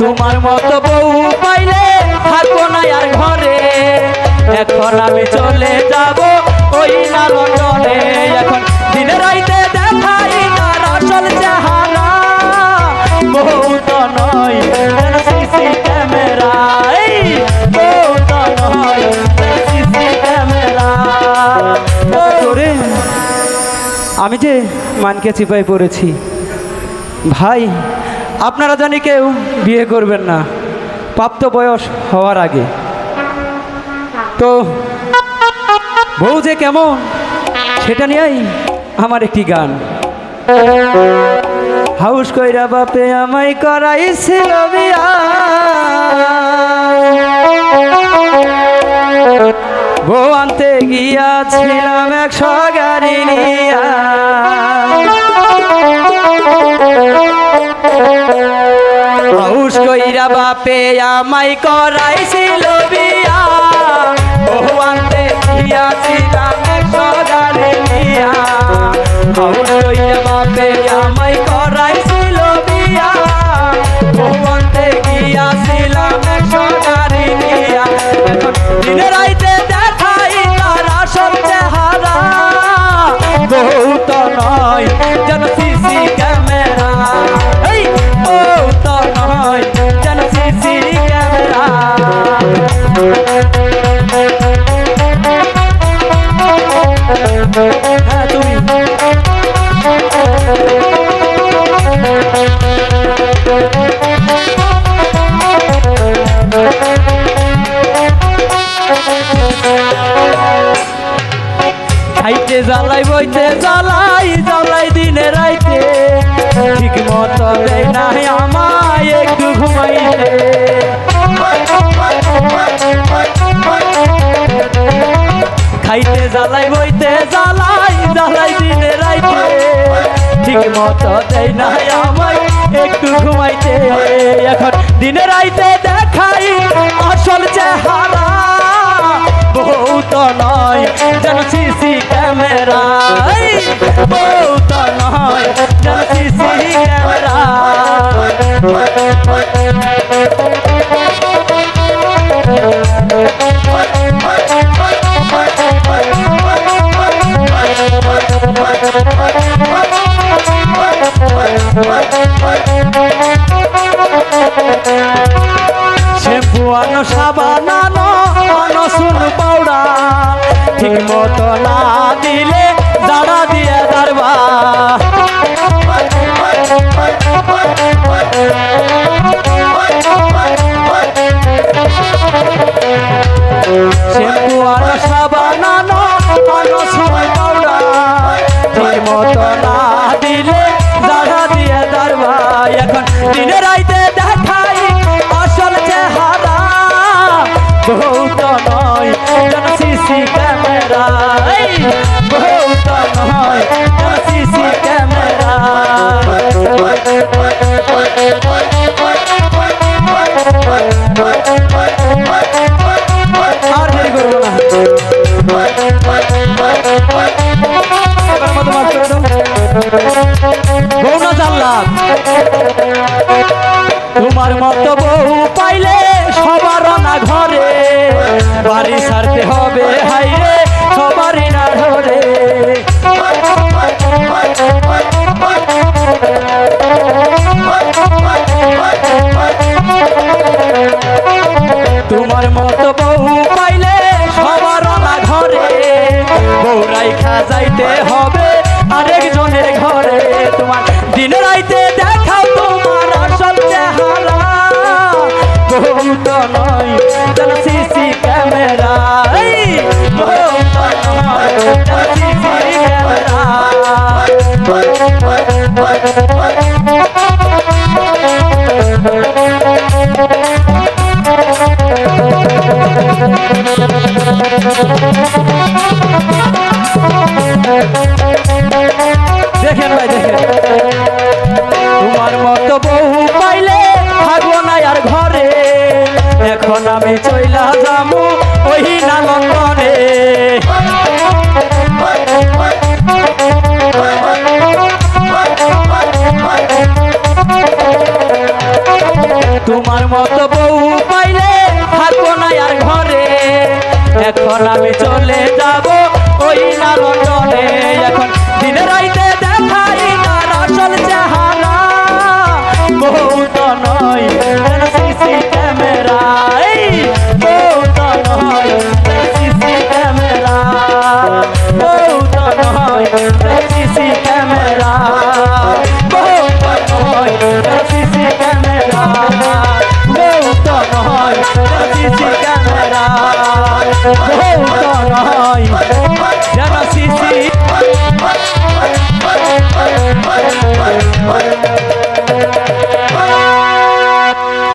তোমার মতো বউ পাইলে থাকবো না আর ঘরে। এখন আমি চলে যাব ওই না লন্ডনে। এখন দিনে রাইতে দেখাই তার আসল চেহারা, বউ তো নয় সিসি ক্যামেরা, বউ তো নয় সিসি ক্যামেরা। আমি যে মানকে চিপাই পড়েছি ভাই, আপনারা জানি কেউ বিয়ে করবেন না প্রাপ্ত বয়স হওয়ার আগে। তো বউ যে কেমন সেটা নিয়েই আমার একটি গান। হাউস কইরা বাপে আমায় করাইছিল বিয়া, বউ আনতে গিয়াছিলাম 100 গাড়ি নিয়া। হাউস কইরা বাপে আমায় করাইছিল বিয়া, বউ আনতে গিয়াছিলাম 100 গাড়ি নিয়া। হাউস কইরা বাপে আমায় করাইছিল বিয়া, বউ আনতে গিয়াছিলাম 100 গাড়ি নিয়া। এখন দিনে রাইতে দেখাই তার আসল চেহারা, বউ তো নয় যেন সিসি ক্যামেরা, বউ তো নয় যেন সিসি ক্যামেরা। হ্যাঁ তুমি খাইতে জ্বালাই বইতে জ্বালাই জ্বালাই দিনে রাইতে, ঠিক মতো দেয় না আমায় একটু ঘুমাইতে। খাইতে জ্বালাই বইতে জ্বালাই জ্বালাই দিনে রাইতে, ঠিক মতো দেয় না আমায় একটু ঘুমাইতে। এখন দিনে রাইতে দেখাই আসল চেহারা, বউ তো নয় যেন সিসি ক্যামেরা, বউ তো নয় যেন সিসি ক্যামেরা। শ্যাম্পু আনো সাবান আনো আনো সুন পাউডা, ঠিক মতো না দিলে জাড়া দিয়ে দারবা। শ্যাম্পু আনো সাবান আনো আনো সুন পাউডা, ঠিক মতো না দিলে জাড়া দিয়ে দারবা। এখন দিনে রাইতে দেখাই আসল চেহারা, বউ তো নয় যেন সিসি ক্যামেরা, বউ তো নয় যেন সিসি ক্যামেরা। আর দেরি করবো না, এবার মতো মাফ করে দাও। বউ না জানলাম তোমার মতো বউ পাইলে সবার না ঘরে, বাড়ি ছাড়তে হবে হাইরে সবারই না ধরে। তোমার মতো বউ পাইলে সবার না ঘরে, বউ রাইখা যাইতে হবে আরেকজনের ঘরে। তোমার দিন রাইতে দেখাও তোমার আসল চেহারা, বউ তো নয় যেন সিসি ক্যামেরা, বউ তো নয় যেন সিসি ক্যামেরা। দেখেন ভাই দেখেন, তোমার মতো বউ পাইলে থাকবো না আর ঘরে। এখন আমি চইলা যাবো ওই না লন্ডনে। তোমার মতো বউ পাইলে থাকো না আর ঘরে এখন আমি চলে যাব ওই না লন্ডনে এখন দিনে রাইতে দেখাই তার আসল চেহারা বউ তো নয় সিসি ক্যামেরা বউ তো নয় সিসি ক্যামেরা বউ তো নয় সিসি ক্যামেরা বউ তো নয় সিসি ক্যামেরা বউ তো নয় সিসি ক্যামেরা বউ তো নয় যেন সিসি